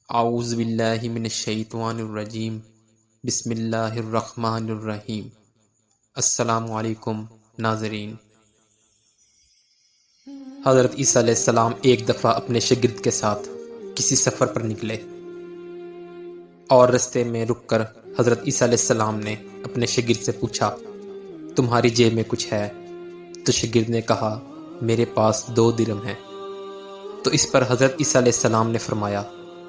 اعوذ باللہ من الشیطان الرجیم بسم اللہ الرحمن الرحیم۔ السلام علیکم ناظرین۔ حضرت عیسیٰ علیہ السلام ایک دفعہ اپنے شاگرد کے ساتھ کسی سفر پر نکلے اور رستے میں رک کر حضرت عیسیٰ علیہ السلام نے اپنے شاگرد سے پوچھا، تمہاری جیب میں کچھ ہے؟ تو شاگرد نے کہا، میرے پاس 2 درہم ہیں۔ تو اس پر حضرت عیسیٰ علیہ السلام نے فرمایا،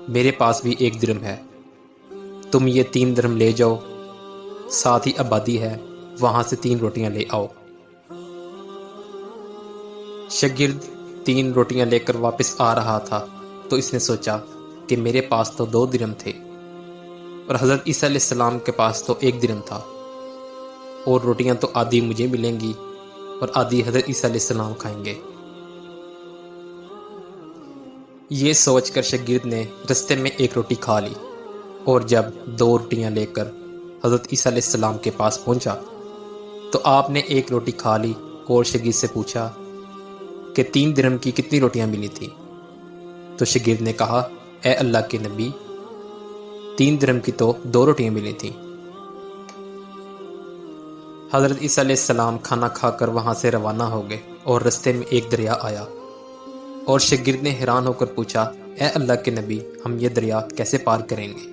میرے پاس بھی 1 درہم ہے، تم یہ 3 درہم لے جاؤ، ساتھ ہی آبادی ہے، وہاں سے 3 روٹیاں لے آؤ۔ شاگرد 3 روٹیاں لے کر واپس آ رہا تھا تو اس نے سوچا کہ میرے پاس تو 2 درہم تھے اور حضرت عیسیٰ علیہ السلام کے پاس تو 1 درہم تھا، اور روٹیاں تو آدھی مجھے ملیں گی اور آدھی حضرت عیسیٰ علیہ السلام کھائیں گے۔ یہ سوچ کر شاگرد نے رستے میں 1 روٹی کھا لی، اور جب 2 روٹیاں لے کر حضرت عیسیٰ علیہ السلام کے پاس پہنچا تو آپ نے 1 روٹی کھا لی اور شاگرد سے پوچھا کہ 3 درہم کی کتنی روٹیاں ملی تھیں؟ تو شاگرد نے کہا، اے اللہ کے نبی، 3 درہم کی تو 2 روٹیاں ملی تھیں۔ حضرت عیسیٰ علیہ السلام کھانا کھا کر وہاں سے روانہ ہو گئے اور رستے میں ایک دریا آیا، اور شاگرد نے حیران ہو کر پوچھا، اے اللہ کے نبی، ہم یہ دریا کیسے پار کریں گے؟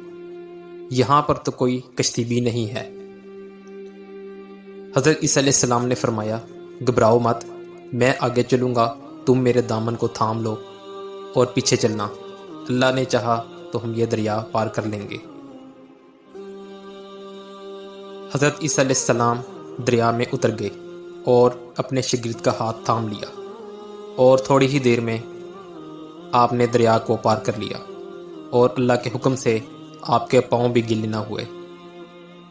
یہاں پر تو کوئی کشتی بھی نہیں ہے۔ حضرت عیسیٰ علیہ السلام نے فرمایا، گھبراؤ مت، میں آگے چلوں گا، تم میرے دامن کو تھام لو اور پیچھے چلنا، اللہ نے چاہا تو ہم یہ دریا پار کر لیں گے۔ حضرت عیسیٰ علیہ السلام دریا میں اتر گئے اور اپنے شاگرد کا ہاتھ تھام لیا، اور تھوڑی ہی دیر میں آپ نے دریا کو پار کر لیا، اور اللہ کے حکم سے آپ کے پاؤں بھی گیلے نہ ہوئے۔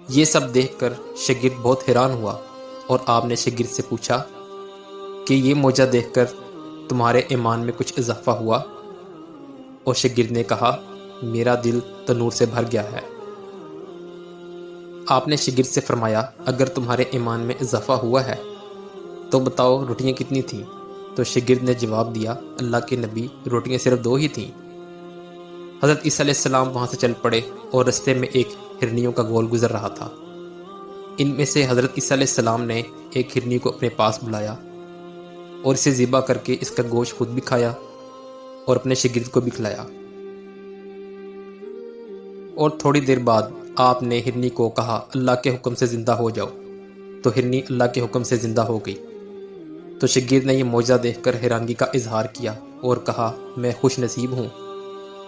یہ سب دیکھ کر شاگرد بہت حیران ہوا، اور آپ نے شاگرد سے پوچھا کہ یہ معجزہ دیکھ کر تمہارے ایمان میں کچھ اضافہ ہوا؟ اور شاگرد نے کہا، میرا دل تو نور سے بھر گیا ہے۔ آپ نے شاگرد سے فرمایا، اگر تمہارے ایمان میں اضافہ ہوا ہے تو بتاؤ روٹیاں کتنی تھیں؟ تو شاگرد نے جواب دیا، اللہ کے نبی، روٹیاں صرف 2 ہی تھیں۔ حضرت عیسیٰ علیہ السلام وہاں سے چل پڑے اور رستے میں ایک ہرنیوں کا گول گزر رہا تھا۔ ان میں سے حضرت عیسیٰ علیہ السلام نے ایک ہرنی کو اپنے پاس بلایا اور اسے ذبح کر کے اس کا گوشت خود بھی کھایا اور اپنے شاگرد کو بھی کھلایا۔ اور تھوڑی دیر بعد آپ نے ہرنی کو کہا، اللہ کے حکم سے زندہ ہو جاؤ، تو ہرنی اللہ کے حکم سے زندہ ہو گئی۔ تو شاگرد نے یہ معجزہ دیکھ کر حیرانگی کا اظہار کیا اور کہا، میں خوش نصیب ہوں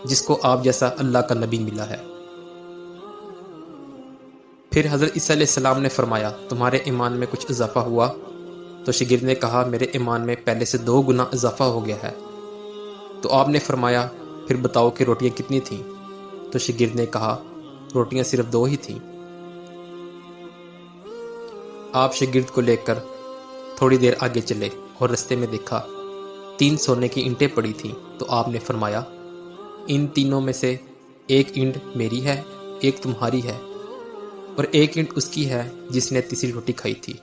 جس کو آپ جیسا اللہ کا نبی ملا ہے۔ پھر حضرت عیسیٰ علیہ السلام نے فرمایا، تمہارے ایمان میں کچھ اضافہ ہوا؟ تو شاگرد نے کہا، میرے ایمان میں پہلے سے 2 گنا اضافہ ہو گیا ہے۔ تو آپ نے فرمایا، پھر بتاؤ کہ روٹیاں کتنی تھیں؟ تو شاگرد نے کہا، روٹیاں صرف 2 ہی تھیں۔ آپ شاگرد کو لے کر تھوڑی دیر آگے چلے اور رستے میں دیکھا 3 سونے کی اینٹیں پڑی تھیں۔ تو آپ نے فرمایا، ان تینوں میں سے 1 اینٹ میری ہے، 1 تمہاری ہے، اور 1 اینٹ اس کی ہے جس نے تیسری روٹی کھائی تھی۔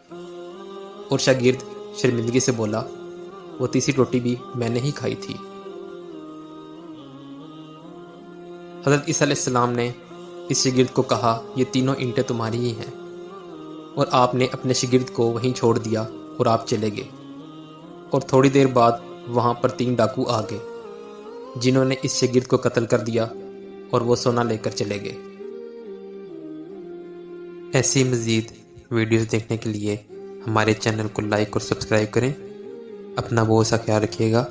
اور شاگرد شرمندگی سے بولا، وہ تیسری روٹی بھی میں نے ہی کھائی تھی۔ حضرت عیسیٰ علیہ السلام نے اس شاگرد کو کہا، یہ تینوں اینٹیں تمہاری ہی ہیں، اور آپ نے اپنے شاگرد کو وہیں چھوڑ دیا اور آپ چلے گئے۔ اور تھوڑی دیر بعد وہاں پر 3 ڈاکو آ گئے جنہوں نے اس شاگرد کو قتل کر دیا اور وہ سونا لے کر چلے گئے۔ ایسی مزید ویڈیوز دیکھنے کے لیے ہمارے چینل کو لائک اور سبسکرائب کریں۔ اپنا بہت سا خیال رکھیے گا۔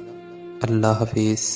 اللہ حافظ۔